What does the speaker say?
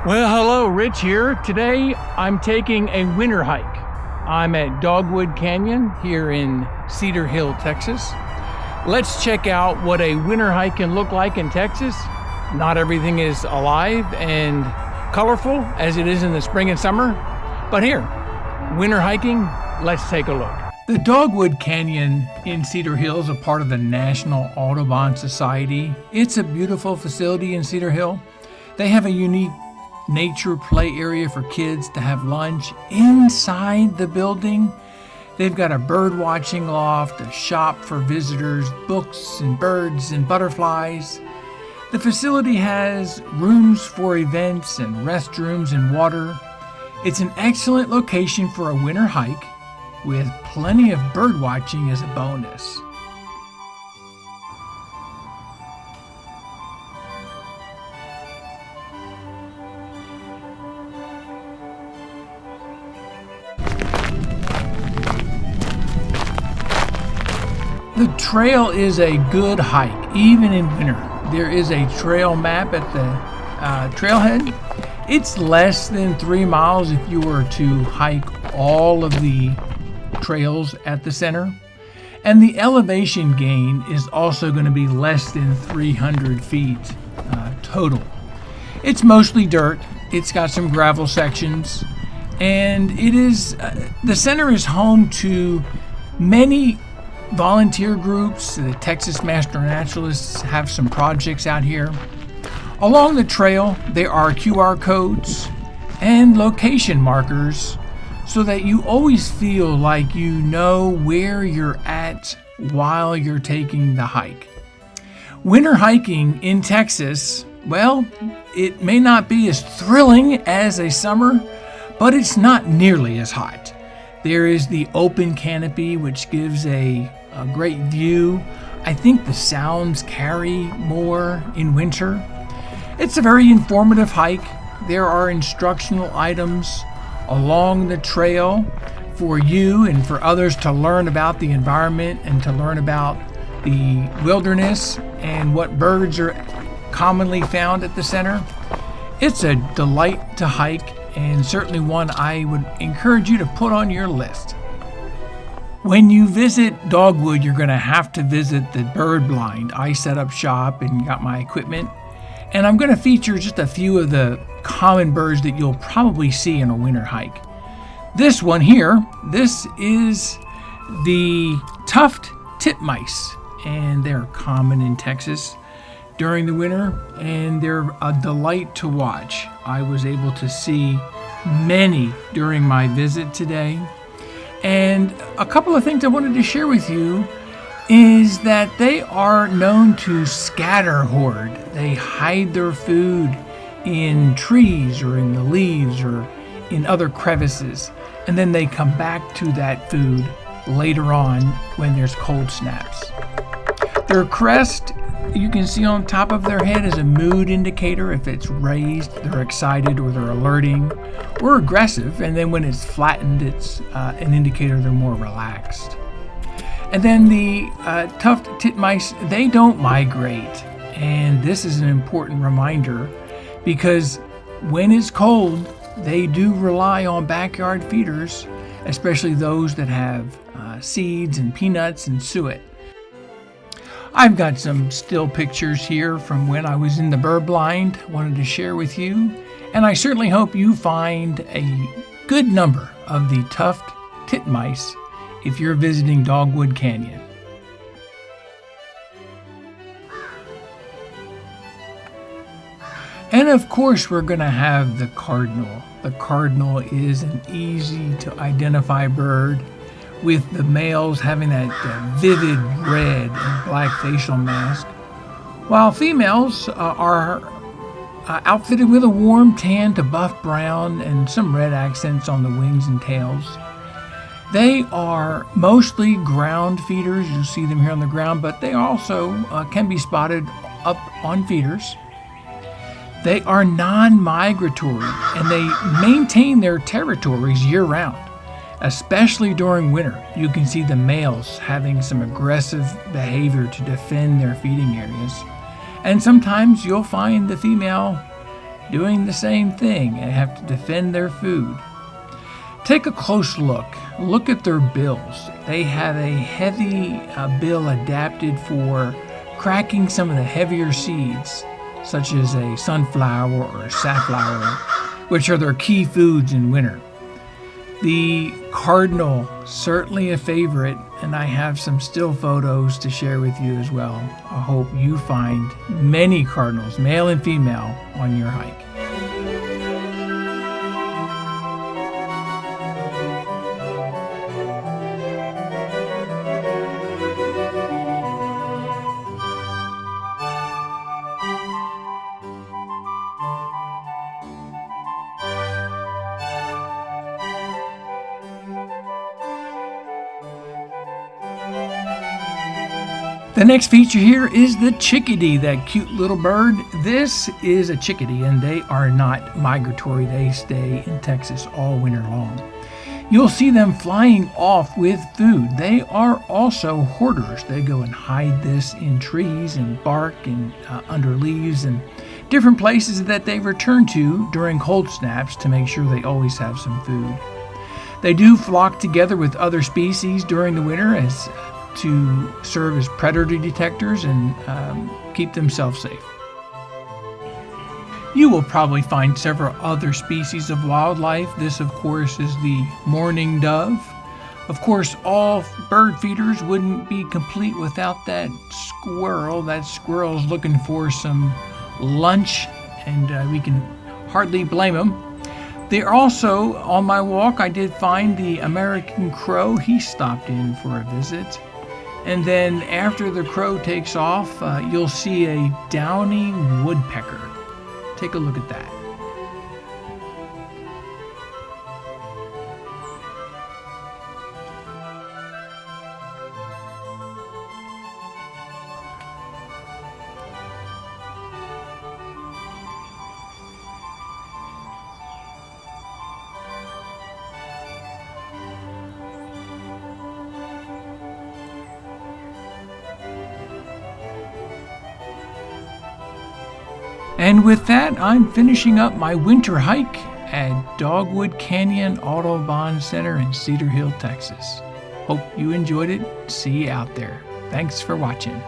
Well, hello, Rich here. Today I'm taking a winter hike. I'm at Dogwood Canyon here in Cedar Hill, Texas. Let's check out what a winter hike can look like in Texas. Not everything is alive and colorful as it is in the spring and summer, but here, winter hiking, let's take a look. The Dogwood Canyon in Cedar Hill is a part of the National Audubon Society. It's a beautiful facility in Cedar Hill. They have a unique nature play area for kids to have lunch inside the building. They've got a bird watching loft, a shop for visitors, books and birds and butterflies. The facility has rooms for events and restrooms and water. It's an excellent location for a winter hike with plenty of bird watching as a bonus. The trail is a good hike, even in winter. There is a trail map at the trailhead. It's less than 3 miles if you were to hike all of the trails at the center. And the elevation gain is also going to be less than 300 feet total. It's mostly dirt. It's got some gravel sections. And it is the center is home to many volunteer groups. The Texas Master Naturalists have some projects out here. Along the trail, there are QR codes and location markers so that you always feel like you know where you're at while you're taking the hike. Winter hiking in Texas, well, it may not be as thrilling as a summer, but it's not nearly as hot. There is the open canopy, which gives a great view. I think the sounds carry more in winter. It's a very informative hike. There are instructional items along the trail for you and for others to learn about the environment and to learn about the wilderness and what birds are commonly found at the center. It's a delight to hike and certainly one I would encourage you to put on your list. When you visit Dogwood, you're going to have to visit the bird blind. I set up shop and got my equipment, and I'm going to feature just a few of the common birds that you'll probably see in a winter hike. This one here, this is the tuft titmice, and they're common in Texas during the winter, and they're a delight to watch. I was able to see many during my visit today. And a couple of things I wanted to share with you is that they are known to scatter hoard. They hide their food in trees or in the leaves or in other crevices, and then they come back to that food later on when there's cold snaps. Their crest, you can see on top of their head, is a mood indicator. If it's raised, they're excited or they're alerting or aggressive, and then when it's flattened, it's an indicator they're more relaxed. And then the tuft titmice, they don't migrate, and this is an important reminder because when it's cold, they do rely on backyard feeders, especially those that have seeds and peanuts and suet. I've got some still pictures here from when I was in the bird blind, wanted to share with you, and I certainly hope you find a good number of the tuft titmice if you're visiting Dogwood Canyon. And of course, we're going to have the cardinal. The cardinal is an easy to identify bird, with the males having that vivid red and black facial mask, while females are outfitted with a warm tan to buff brown and some red accents on the wings and tails. They are mostly ground feeders. You'll see them here on the ground, but they also can be spotted up on feeders. They are non-migratory, and they maintain their territories year-round. Especially during winter, you can see the males having some aggressive behavior to defend their feeding areas. And sometimes you'll find the female doing the same thing and have to defend their food. Take a close look. Look at their bills. They have a heavy bill adapted for cracking some of the heavier seeds, such as a sunflower or safflower, which are their key foods in winter. The cardinal, certainly a favorite, and I have some still photos to share with you as well. I hope you find many cardinals, male and female, on your hike. The next feature here is the chickadee, that cute little bird. This is a chickadee, and they are not migratory. They stay in Texas all winter long. You'll see them flying off with food. They are also hoarders. They go and hide this in trees and bark and under leaves and different places that they return to during cold snaps to make sure they always have some food. They do flock together with other species during the winter to serve as predator detectors and keep themselves safe. You will probably find several other species of wildlife. This, of course, is the mourning dove. Of course, all bird feeders wouldn't be complete without that squirrel. That squirrel's looking for some lunch, and we can hardly blame him. There also, on my walk, I did find the American crow. He stopped in for a visit. And then after the crow takes off, you'll see a downy woodpecker. Take a look at that. And with that, I'm finishing up my winter hike at Dogwood Canyon Audubon Center in Cedar Hill, Texas. Hope you enjoyed it. See you out there. Thanks for watching.